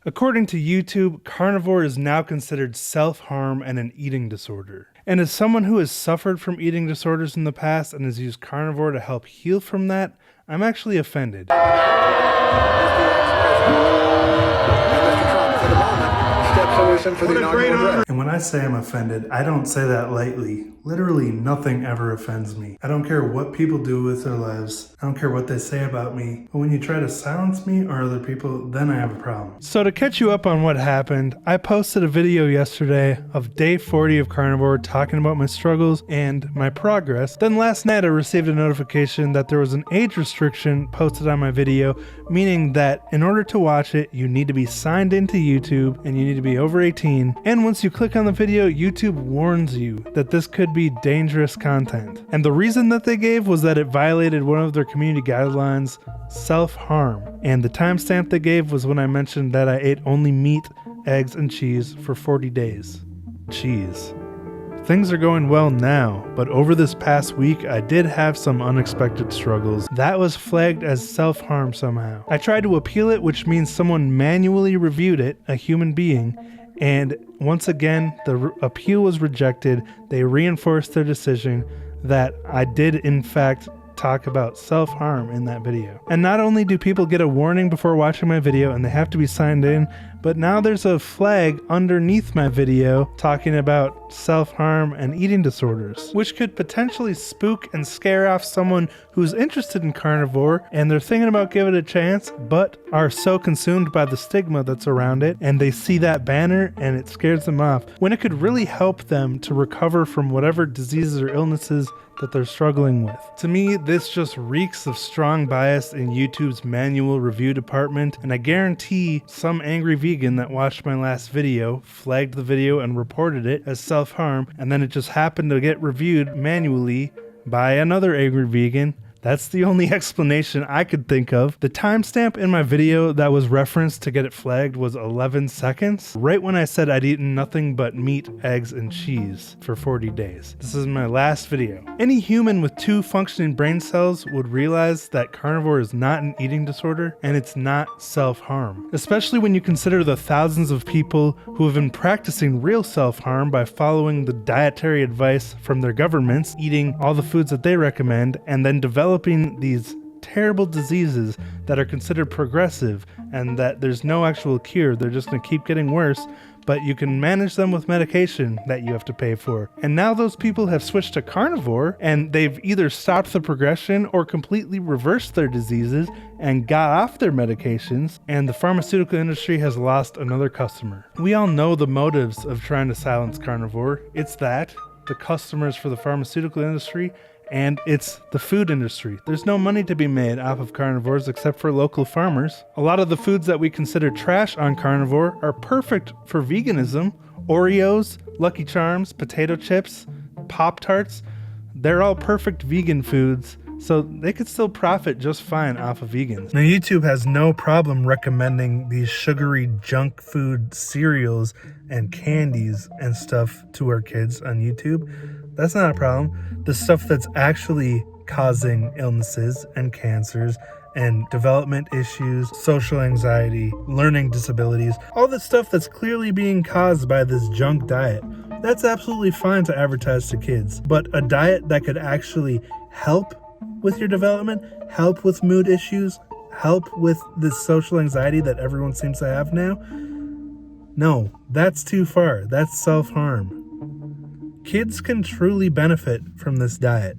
According to YouTube, carnivore is now considered self-harm and an eating disorder. And as someone who has suffered from eating disorders in the past and has used carnivore to help heal from that, I'm actually offended. And when I say I'm offended, I don't say that lightly. Literally nothing ever offends me. I don't care what people do with their lives. I don't care what they say about me. But when you try to silence me or other people, then I have a problem. So to catch you up on what happened, I posted a video yesterday of day 40 of carnivore talking about my struggles and my progress. Then last night I received a notification that there was an age restriction posted on my video, meaning that in order to watch it, you need to be signed into YouTube and you need to be over 18. And once you click on the video, YouTube warns you that this could be dangerous content. And the reason that they gave was that it violated one of their community guidelines, self-harm. And the timestamp they gave was when I mentioned that I ate only meat, eggs, and cheese for 40 days. Cheese. Things are going well now, but over this past week, I did have some unexpected struggles. That was flagged as self-harm somehow. I tried to appeal it, which means someone manually reviewed it, a human being, and once again, the appeal was rejected. They reinforced their decision that I did in fact talk about self-harm in that video. And not only do people get a warning before watching my video and they have to be signed in, but now there's a flag underneath my video talking about self-harm and eating disorders, which could potentially spook and scare off someone who's interested in carnivore and they're thinking about giving it a chance, but are so consumed by the stigma that's around it, and they see that banner and it scares them off, when it could really help them to recover from whatever diseases or illnesses that they're struggling with. To me, this just reeks of strong bias in YouTube's manual review department, and I guarantee some angry vegan that watched my last video flagged the video and reported it as self-harm, and then it just happened to get reviewed manually by another angry vegan. That's the only explanation I could think of. The timestamp in my video that was referenced to get it flagged was 11 seconds, right when I said I'd eaten nothing but meat, eggs, and cheese for 40 days. This is my last video. Any human with 2 functioning brain cells would realize that carnivore is not an eating disorder and it's not self-harm, especially when you consider the thousands of people who have been practicing real self-harm by following the dietary advice from their governments, eating all the foods that they recommend, and then developing these terrible diseases that are considered progressive and that there's no actual cure. They're just going to keep getting worse, but you can manage them with medication that you have to pay for. And now those people have switched to carnivore and they've either stopped the progression or completely reversed their diseases and got off their medications, and the pharmaceutical industry has lost another customer. We all know the motives of trying to silence carnivore. It's that, the customers for the pharmaceutical industry, and it's the food industry. There's no money to be made off of carnivores except for local farmers. A lot of the foods that we consider trash on carnivore are perfect for veganism. Oreos, Lucky Charms, potato chips, Pop-Tarts, they're all perfect vegan foods, so they could still profit just fine off of vegans. Now, YouTube has no problem recommending these sugary junk food cereals and candies and stuff to our kids on YouTube. That's not a problem. The stuff that's actually causing illnesses and cancers and development issues, social anxiety, learning disabilities, all the stuff that's clearly being caused by this junk diet, that's absolutely fine to advertise to kids. But a diet that could actually help with your development, help with mood issues, help with this social anxiety that everyone seems to have now, no, that's too far. That's self-harm. Kids can truly benefit from this diet.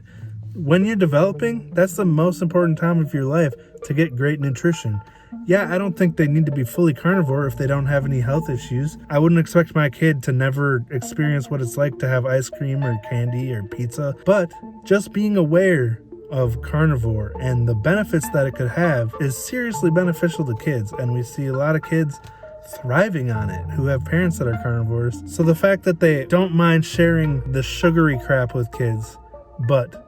When you're developing, that's the most important time of your life to get great nutrition. Yeah, I don't think they need to be fully carnivore if they don't have any health issues. I wouldn't expect my kid to never experience what it's like to have ice cream or candy or pizza, but just being aware of carnivore and the benefits that it could have is seriously beneficial to kids, and we see a lot of kids thriving on it who have parents that are carnivores. So the fact that they don't mind sharing the sugary crap with kids, but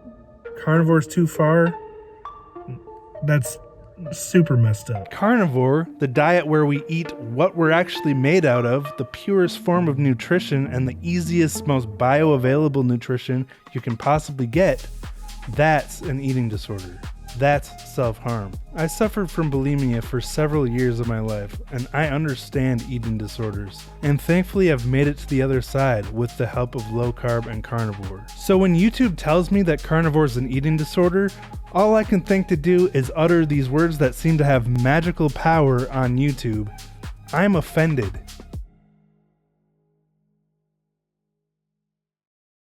carnivore's too far, that's super messed up. Carnivore, the diet where we eat what we're actually made out of, the purest form of nutrition and the easiest, most bioavailable nutrition you can possibly get, that's an eating disorder. That's self-harm. I suffered from bulimia for several years of my life, and I understand eating disorders. And thankfully I've made it to the other side with the help of low carb and carnivore. So when YouTube tells me that carnivore is an eating disorder, all I can think to do is utter these words that seem to have magical power on YouTube. I'm offended.